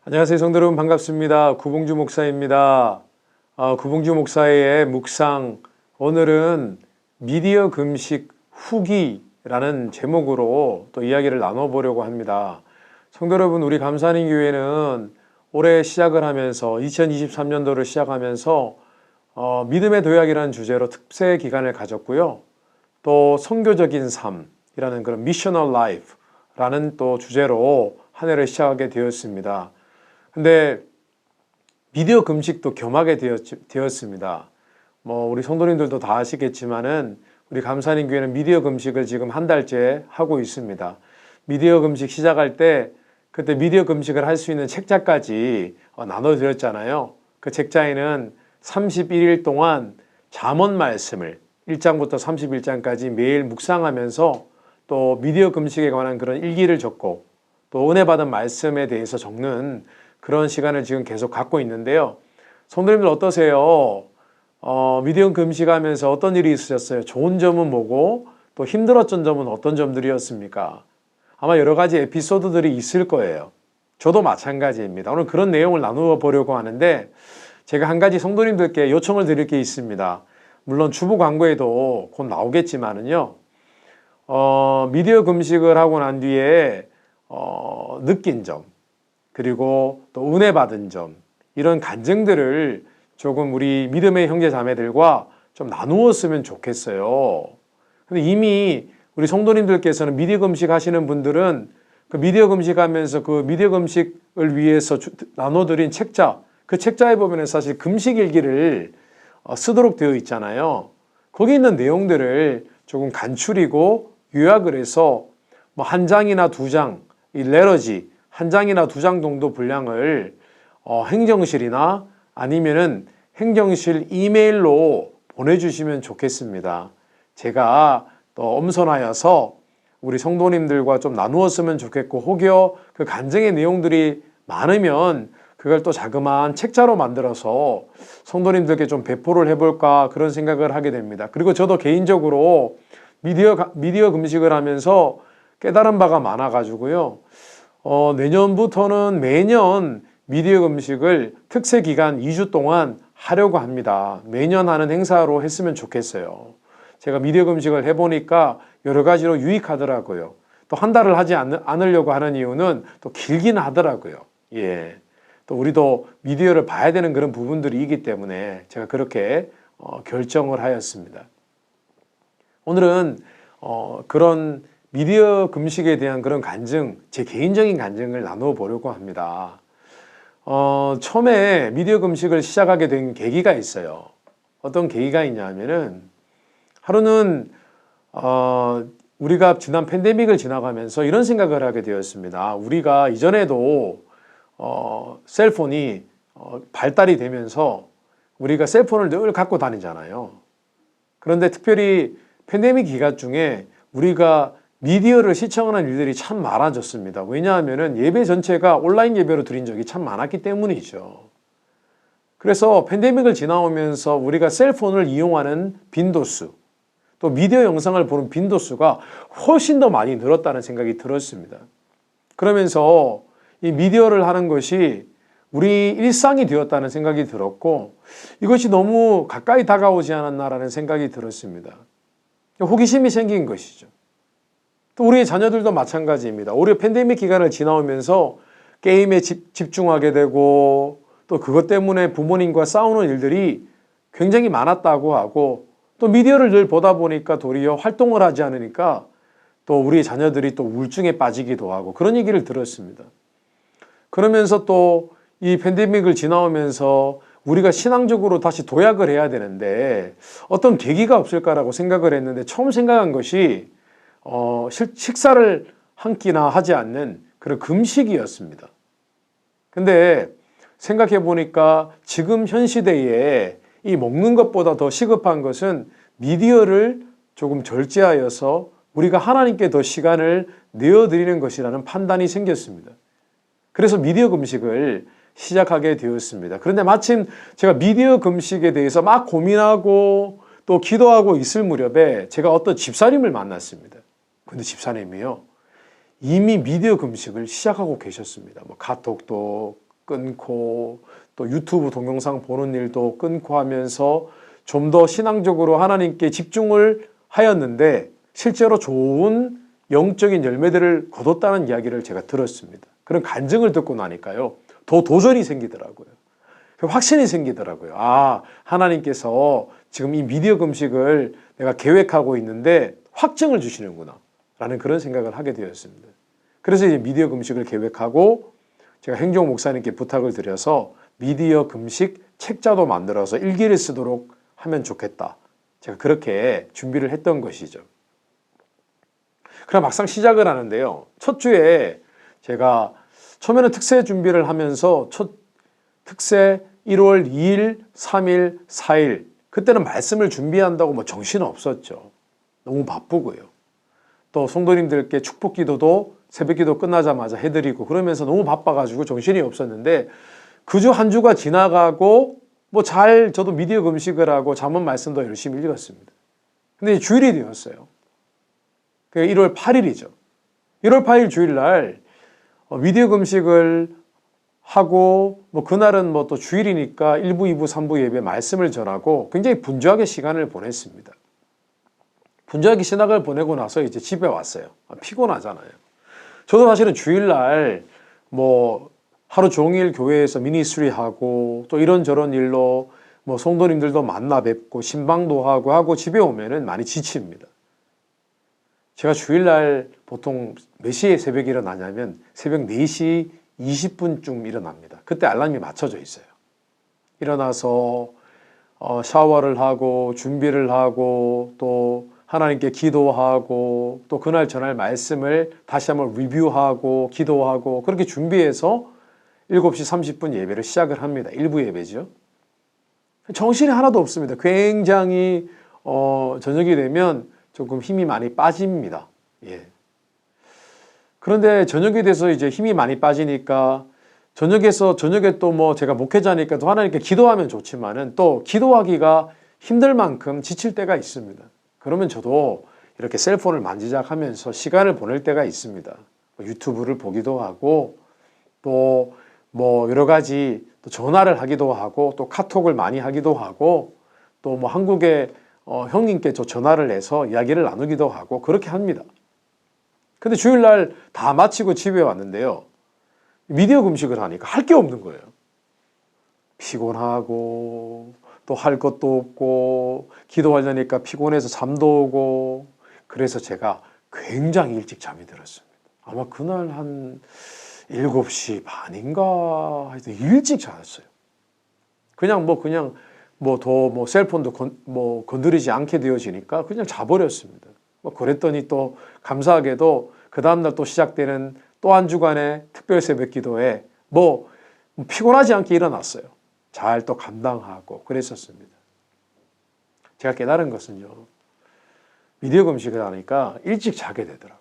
안녕하세요. 성도 여러분 반갑습니다. 구봉주 목사입니다. 구봉주 목사의 묵상, 오늘은 미디어 금식 후기라는 제목으로 또 이야기를 나눠보려고 합니다. 성도 여러분, 우리 감사하는 교회는 올해 시작을 하면서 2023년도를 시작하면서 믿음의 도약이라는 주제로 특세 기간을 가졌고요. 또 선교적인 삶이라는 그런 미셔널 라이프라는 또 주제로 한 해를 시작하게 되었습니다. 근데 미디어 금식도 겸하게 되었습니다. 우리 성도님들도 다 아시겠지만은 우리 감사하는 교회는 미디어 금식을 지금 한 달째 하고 있습니다. 미디어 금식 시작할 때 그때 미디어 금식을 할 수 있는 책자까지 나눠드렸잖아요. 그 책자에는 31일 동안 잠언 말씀을 1장부터 31장까지 매일 묵상하면서 또 미디어 금식에 관한 그런 일기를 적고 또 은혜 받은 말씀에 대해서 적는 그런 시간을 지금 계속 갖고 있는데요. 성도님들 어떠세요? 미디어 금식하면서 어떤 일이 있으셨어요? 좋은 점은 뭐고 또 힘들었던 점은 어떤 점들이었습니까? 아마 여러 가지 에피소드들이 있을 거예요. 저도 마찬가지입니다. 오늘 그런 내용을 나누어 보려고 하는데 제가 한 가지 성도님들께 요청을 드릴 게 있습니다. 물론 주부 광고에도 곧 나오겠지만은요. 미디어 금식을 하고 난 뒤에 느낀 점, 그리고 또 은혜 받은 점, 이런 간증들을 조금 우리 믿음의 형제 자매들과 좀 나누었으면 좋겠어요. 근데 이미 우리 성도님들께서는 미디어 금식 하시는 분들은 그 미디어 금식 하면서 그 미디어 금식을 위해서 나눠드린 책자, 그 책자에 보면 사실 금식 일기를 쓰도록 되어 있잖아요. 거기 있는 내용들을 조금 간추리고 요약을 해서 한 장이나 두 장, 이 레러지, 한 장이나 두 장 정도 분량을 행정실이나 아니면은 행정실 이메일로 보내주시면 좋겠습니다. 제가 또 엄선하여서 우리 성도님들과 좀 나누었으면 좋겠고, 혹여 그 간증의 내용들이 많으면 그걸 또 자그마한 책자로 만들어서 성도님들께 좀 배포를 해볼까 그런 생각을 하게 됩니다. 그리고 저도 개인적으로 미디어 금식을 하면서 깨달은 바가 많아가지고요. 내년부터는 매년 미디어 금식을 특세 기간 2주 동안 하려고 합니다. 매년 하는 행사로 했으면 좋겠어요. 제가 미디어 금식을 해보니까 여러 가지로 유익하더라고요. 또 한 달을 하지 않으려고 하는 이유는 또 길긴 하더라고요. 예. 또 우리도 미디어를 봐야 되는 그런 부분들이 있기 때문에 제가 그렇게 결정을 하였습니다. 오늘은 그런 미디어 금식에 대한 그런 간증, 제 개인적인 간증을 나누어 보려고 합니다. 처음에 미디어 금식을 시작하게 된 계기가 있어요. 어떤 계기가 있냐면은 하루는 우리가 지난 팬데믹을 지나가면서 이런 생각을 하게 되었습니다. 우리가 이전에도 셀폰이 발달이 되면서 우리가 셀폰을 늘 갖고 다니잖아요. 그런데 특별히 팬데믹 기간 중에 우리가 미디어를 시청하는 일들이 참 많아졌습니다. 왜냐하면 예배 전체가 온라인 예배로 드린 적이 참 많았기 때문이죠. 그래서 팬데믹을 지나오면서 우리가 셀폰을 이용하는 빈도수, 또 미디어 영상을 보는 빈도수가 훨씬 더 많이 늘었다는 생각이 들었습니다. 그러면서 이 미디어를 하는 것이 우리 일상이 되었다는 생각이 들었고, 이것이 너무 가까이 다가오지 않았나라는 생각이 들었습니다. 호기심이 생긴 것이죠. 또 우리의 자녀들도 마찬가지입니다. 올해 팬데믹 기간을 지나오면서 게임에 집중하게 되고, 또 그것 때문에 부모님과 싸우는 일들이 굉장히 많았다고 하고, 또 미디어를 늘 보다 보니까 도리어 활동을 하지 않으니까 또 우리 자녀들이 또 우울증에 빠지기도 하고 그런 얘기를 들었습니다. 그러면서 또 이 팬데믹을 지나오면서 우리가 신앙적으로 다시 도약을 해야 되는데 어떤 계기가 없을까라고 생각을 했는데 처음 생각한 것이 식사를 한 끼나 하지 않는 그런 금식이었습니다. 근데 생각해 보니까 지금 현 시대에 이 먹는 것보다 더 시급한 것은 미디어를 조금 절제하여서 우리가 하나님께 더 시간을 내어드리는 것이라는 판단이 생겼습니다. 그래서 미디어 금식을 시작하게 되었습니다. 그런데 마침 제가 미디어 금식에 대해서 막 고민하고 또 기도하고 있을 무렵에 제가 어떤 집사님을 만났습니다. 근데 집사님이요, 이미 미디어 금식을 시작하고 계셨습니다. 카톡도 끊고 또 유튜브 동영상 보는 일도 끊고 하면서 좀 더 신앙적으로 하나님께 집중을 하였는데 실제로 좋은 영적인 열매들을 거뒀다는 이야기를 제가 들었습니다. 그런 간증을 듣고 나니까요. 더 도전이 생기더라고요. 확신이 생기더라고요. 아, 하나님께서 지금 이 미디어 금식을 내가 계획하고 있는데 확증을 주시는구나 라는 그런 생각을 하게 되었습니다. 그래서 이제 미디어 금식을 계획하고 제가 행정 목사님께 부탁을 드려서 미디어 금식 책자도 만들어서 일기를 쓰도록 하면 좋겠다. 제가 그렇게 준비를 했던 것이죠. 그럼 막상 시작을 하는데요. 첫 주에 제가 처음에는 특세 준비를 하면서 첫 특세 1월 2일, 3일, 4일 그때는 말씀을 준비한다고 뭐 정신 없었죠. 너무 바쁘고요. 또 성도님들께 축복 기도도 새벽 기도 끝나자마자 해드리고 그러면서 너무 바빠가지고 정신이 없었는데 그 주 한 주가 지나가고 뭐 잘 저도 미디어 금식을 하고 잠언 말씀도 열심히 읽었습니다. 근데 주일이 되었어요. 그게 1월 8일이죠. 1월 8일 주일날 미디어 금식을 하고 뭐 그날은 뭐 또 주일이니까 1부, 2부, 3부 예배 말씀을 전하고 굉장히 분주하게 시간을 보냈습니다. 분주하게 신학을 보내고 나서 이제 집에 왔어요. 피곤하잖아요. 저도 사실은 주일날 뭐 하루 종일 교회에서 미니스트리 하고 또 이런저런 일로 뭐 성도님들도 만나 뵙고 신방도 하고 집에 오면은 많이 지칩니다. 제가 주일날 보통 몇 시에 새벽에 일어나냐면 새벽 4시 20분쯤 일어납니다. 그때 알람이 맞춰져 있어요. 일어나서 샤워를 하고 준비를 하고 또 하나님께 기도하고 또 그날 전할 말씀을 다시 한번 리뷰하고 기도하고 그렇게 준비해서 7시 30분 예배를 시작을 합니다. 일부 예배죠. 정신이 하나도 없습니다. 굉장히 저녁이 되면 조금 힘이 많이 빠집니다. 예. 그런데 저녁이 돼서 이제 힘이 많이 빠지니까 저녁에 또 뭐 제가 목회자니까 또 하나님께 기도하면 좋지만은 또 기도하기가 힘들 만큼 지칠 때가 있습니다. 그러면 저도 이렇게 셀폰을 만지작하면서 시간을 보낼 때가 있습니다. 유튜브를 보기도 하고 또 뭐 여러 가지 또 전화를 하기도 하고 또 카톡을 많이 하기도 하고 또 뭐 한국에 형님께 저 전화를 해서 이야기를 나누기도 하고 그렇게 합니다. 근데 주일날 다 마치고 집에 왔는데요. 미디어 금식을 하니까 할 게 없는 거예요. 피곤하고 또 할 것도 없고 기도하려니까 피곤해서 잠도 오고 그래서 제가 굉장히 일찍 잠이 들었습니다. 아마 그날 한 7시 반인가 하여튼 일찍 잤어요. 그냥 더 셀폰도 건드리지 않게 되어지니까 그냥 자버렸습니다. 뭐 그랬더니 또 감사하게도 그 다음날 또 시작되는 또 한 주간의 특별 새벽 기도에 뭐 피곤하지 않게 일어났어요. 잘 또 감당하고 그랬었습니다. 제가 깨달은 것은요. 미디어 금식을 하니까 일찍 자게 되더라고요.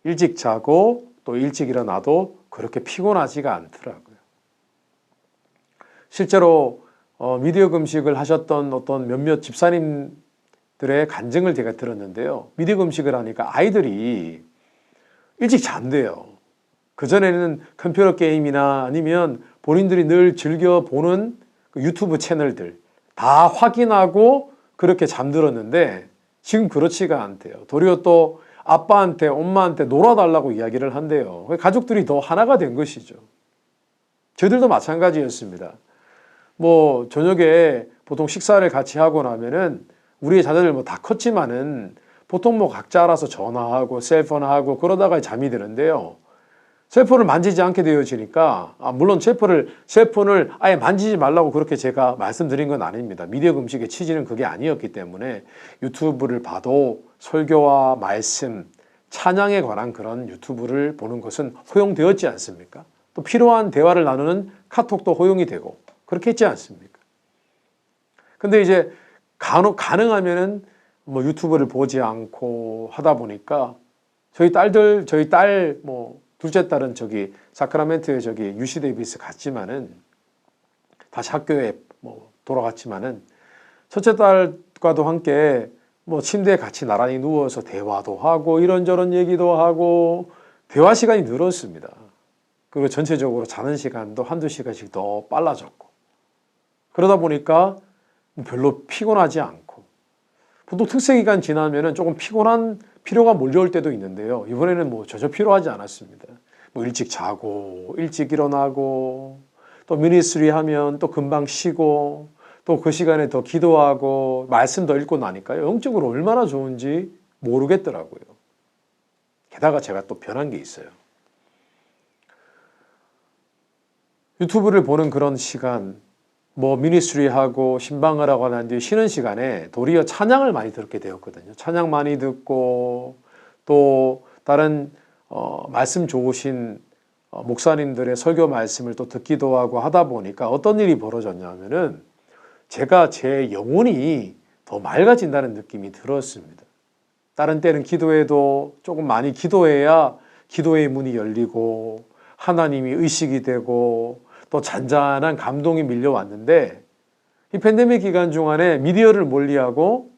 일찍 자고 또 일찍 일어나도 그렇게 피곤하지가 않더라고요. 실제로 미디어 금식을 하셨던 어떤 몇몇 집사님들의 간증을 제가 들었는데요. 미디어 금식을 하니까 아이들이 일찍 잔대요. 그전에는 컴퓨터 게임이나 아니면 본인들이 늘 즐겨보는 그 유튜브 채널들 다 확인하고 그렇게 잠들었는데 지금 그렇지가 않대요. 도리어 또 아빠한테 엄마한테 놀아달라고 이야기를 한대요. 가족들이 더 하나가 된 것이죠. 저희들도 마찬가지였습니다. 뭐 저녁에 보통 식사를 같이 하고 나면은 우리의 자녀들 뭐 다 컸지만은 보통 뭐 각자 알아서 전화하고 셀폰하고 그러다가 잠이 드는데요. 셀폰을 만지지 않게 되어지니까 물론 셀폰을 아예 만지지 말라고 그렇게 제가 말씀드린 건 아닙니다. 미디어 금식의 취지는 그게 아니었기 때문에 유튜브를 봐도 설교와 말씀, 찬양에 관한 그런 유튜브를 보는 것은 허용되었지 않습니까? 또 필요한 대화를 나누는 카톡도 허용이 되고 그렇게 했지 않습니까? 근데 이제 가능하면은 뭐 유튜브를 보지 않고 하다 보니까 저희 딸 둘째 딸은 사크라멘트에 UC 데이비스 갔지만은 다시 학교에 돌아갔지만은 첫째 딸과도 함께 침대에 같이 나란히 누워서 대화도 하고 이런저런 얘기도 하고 대화 시간이 늘었습니다. 그리고 전체적으로 자는 시간도 한두 시간씩 더 빨라졌고 그러다 보니까 별로 피곤하지 않고 보통 특세기간 지나면은 조금 피곤한 피로가 몰려올 때도 있는데요. 이번에는 뭐 전혀 피로하지 않았습니다. 뭐 일찍 자고 일찍 일어나고 또 미니스트리 하면 또 금방 쉬고 또 그 시간에 더 기도하고 말씀 더 읽고 나니까요. 영적으로 얼마나 좋은지 모르겠더라고요. 게다가 제가 또 변한 게 있어요. 유튜브를 보는 그런 시간, 뭐 미니스트리 하고 신방을 하고 난 뒤에 쉬는 시간에 도리어 찬양을 많이 듣게 되었거든요. 찬양 많이 듣고 또 다른 말씀 좋으신 목사님들의 설교 말씀을 또 듣기도 하고 하다 보니까 어떤 일이 벌어졌냐면은 제가 제 영혼이 더 맑아진다는 느낌이 들었습니다. 다른 때는 기도해도 조금 많이 기도해야 기도의 문이 열리고 하나님이 의식이 되고 또 잔잔한 감동이 밀려왔는데 이 팬데믹 기간 중간에 미디어를 멀리하고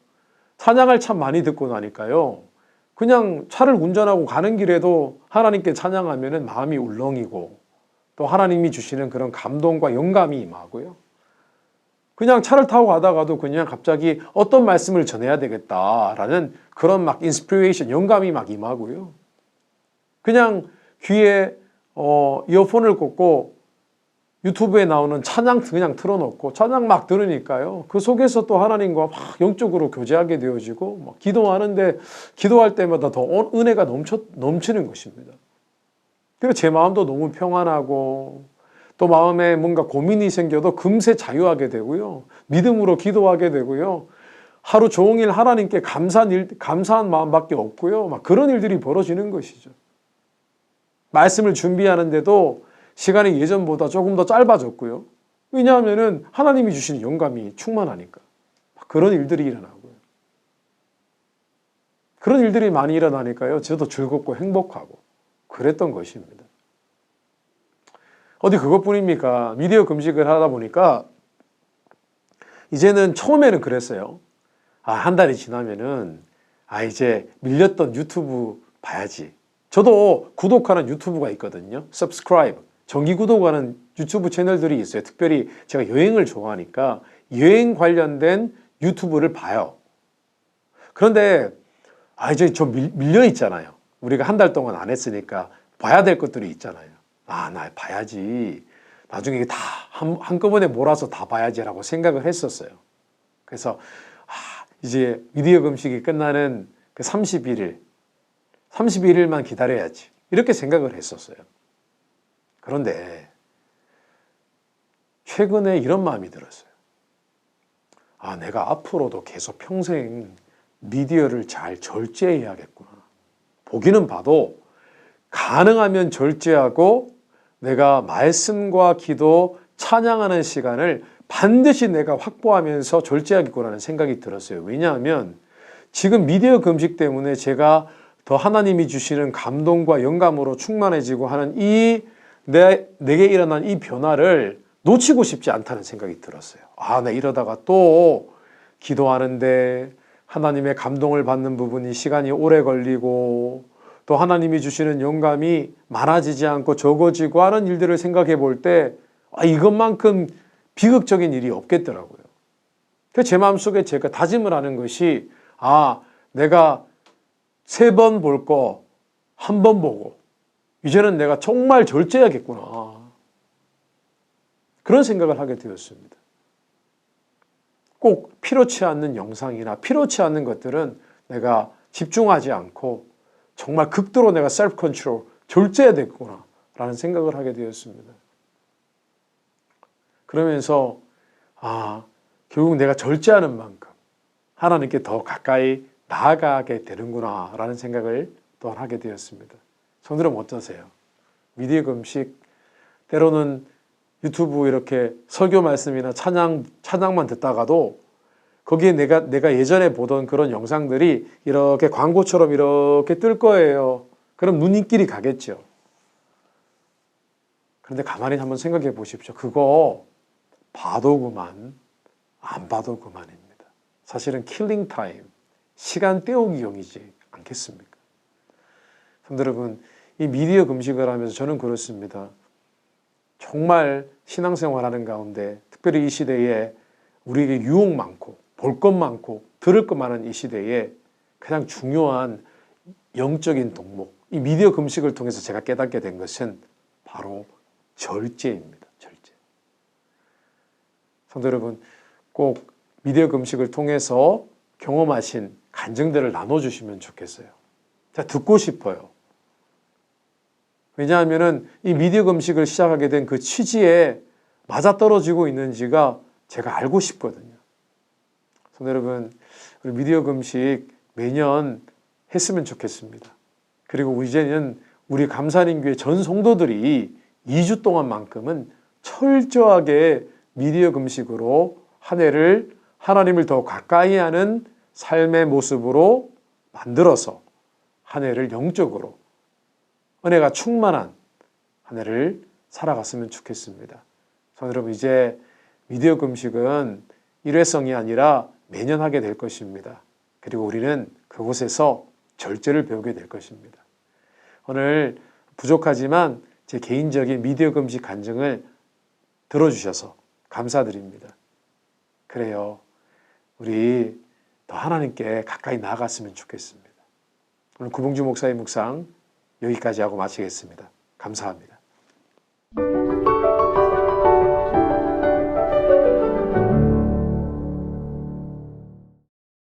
찬양을 참 많이 듣고 나니까요. 그냥 차를 운전하고 가는 길에도 하나님께 찬양하면 마음이 울렁이고 또 하나님이 주시는 그런 감동과 영감이 임하고요. 그냥 차를 타고 가다가도 그냥 갑자기 어떤 말씀을 전해야 되겠다라는 그런 막 인스피레이션, 영감이 막 임하고요. 그냥 귀에 이어폰을 꽂고 유튜브에 나오는 찬양 그냥 틀어놓고 찬양 막 들으니까요. 그 속에서 또 하나님과 막 영적으로 교제하게 되어지고 막 기도하는데 기도할 때마다 더 은혜가 넘치는 것입니다. 그래서 제 마음도 너무 평안하고 또 마음에 뭔가 고민이 생겨도 금세 자유하게 되고요. 믿음으로 기도하게 되고요. 하루 종일 하나님께 감사한 마음밖에 없고요. 막 그런 일들이 벌어지는 것이죠. 말씀을 준비하는데도 시간이 예전보다 조금 더 짧아졌고요. 왜냐하면 하나님이 주시는 영감이 충만하니까. 그런 일들이 일어나고요. 그런 일들이 많이 일어나니까요. 저도 즐겁고 행복하고 그랬던 것입니다. 어디 그것뿐입니까? 미디어 금식을 하다 보니까 이제는 처음에는 그랬어요. 한 달이 지나면은 이제 밀렸던 유튜브 봐야지. 저도 구독하는 유튜브가 있거든요. subscribe. 정기 구독하는 유튜브 채널들이 있어요. 특별히 제가 여행을 좋아하니까 여행 관련된 유튜브를 봐요. 그런데 이제 좀 밀려 있잖아요. 우리가 한 달 동안 안 했으니까 봐야 될 것들이 있잖아요. 나 봐야지. 나중에 다 한꺼번에 몰아서 다 봐야지라고 생각을 했었어요. 그래서 이제 미디어 금식이 끝나는 그 31일만 기다려야지. 이렇게 생각을 했었어요. 그런데 최근에 이런 마음이 들었어요. 내가 앞으로도 계속 평생 미디어를 잘 절제해야겠구나. 보기는 봐도 가능하면 절제하고 내가 말씀과 기도, 찬양하는 시간을 반드시 내가 확보하면서 절제하겠구나라는 생각이 들었어요. 왜냐하면 지금 미디어 금식 때문에 제가 더 하나님이 주시는 감동과 영감으로 충만해지고 하는 내게 일어난 이 변화를 놓치고 싶지 않다는 생각이 들었어요. 나 이러다가 또 기도하는데 하나님의 감동을 받는 부분이 시간이 오래 걸리고 또 하나님이 주시는 영감이 많아지지 않고 적어지고 하는 일들을 생각해 볼 때 이것만큼 비극적인 일이 없겠더라고요. 그래서 제 마음속에 제가 다짐을 하는 것이 내가 3번 볼 거 한 번 보고 이제는 내가 정말 절제해야겠구나. 그런 생각을 하게 되었습니다. 꼭 필요치 않는 영상이나 필요치 않는 것들은 내가 집중하지 않고 정말 극도로 내가 셀프 컨트롤, 절제해야 되겠구나 라는 생각을 하게 되었습니다. 그러면서 결국 내가 절제하는 만큼 하나님께 더 가까이 나아가게 되는구나 라는 생각을 또한 하게 되었습니다. 성도님 어떠세요? 미디어 금식, 때로는 유튜브 이렇게 설교 말씀이나 찬양만 듣다가도 거기에 내가 예전에 보던 그런 영상들이 이렇게 광고처럼 이렇게 뜰 거예요. 그럼 눈길이 가겠죠. 그런데 가만히 한번 생각해 보십시오. 그거 봐도 그만, 안 봐도 그만입니다. 사실은 킬링 타임, 시간 때우기용이지 않겠습니까? 성도 여러분, 이 미디어 금식을 하면서 저는 그렇습니다. 정말 신앙생활하는 가운데 특별히 이 시대에 우리에게 유혹 많고 볼 것 많고 들을 것 많은 이 시대에 가장 중요한 영적인 덕목, 이 미디어 금식을 통해서 제가 깨닫게 된 것은 바로 절제입니다. 절제. 성도 여러분, 꼭 미디어 금식을 통해서 경험하신 간증들을 나눠주시면 좋겠어요. 제가 듣고 싶어요. 왜냐하면 이 미디어 금식을 시작하게 된 그 취지에 맞아떨어지고 있는지가 제가 알고 싶거든요. 성도 여러분, 우리 미디어 금식 매년 했으면 좋겠습니다. 그리고 이제는 우리 감사님교회 전 성도들이 2주 동안만큼은 철저하게 미디어 금식으로 한 해를 하나님을 더 가까이 하는 삶의 모습으로 만들어서 한 해를 영적으로 은혜가 충만한 한 해를 살아갔으면 좋겠습니다. 여러분, 이제 미디어 금식은 일회성이 아니라 매년 하게 될 것입니다. 그리고 우리는 그곳에서 절제를 배우게 될 것입니다. 오늘 부족하지만 제 개인적인 미디어 금식 간증을 들어주셔서 감사드립니다. 그래요. 우리 더 하나님께 가까이 나아갔으면 좋겠습니다. 오늘 구봉주 목사의 묵상 여기까지 하고 마치겠습니다. 감사합니다.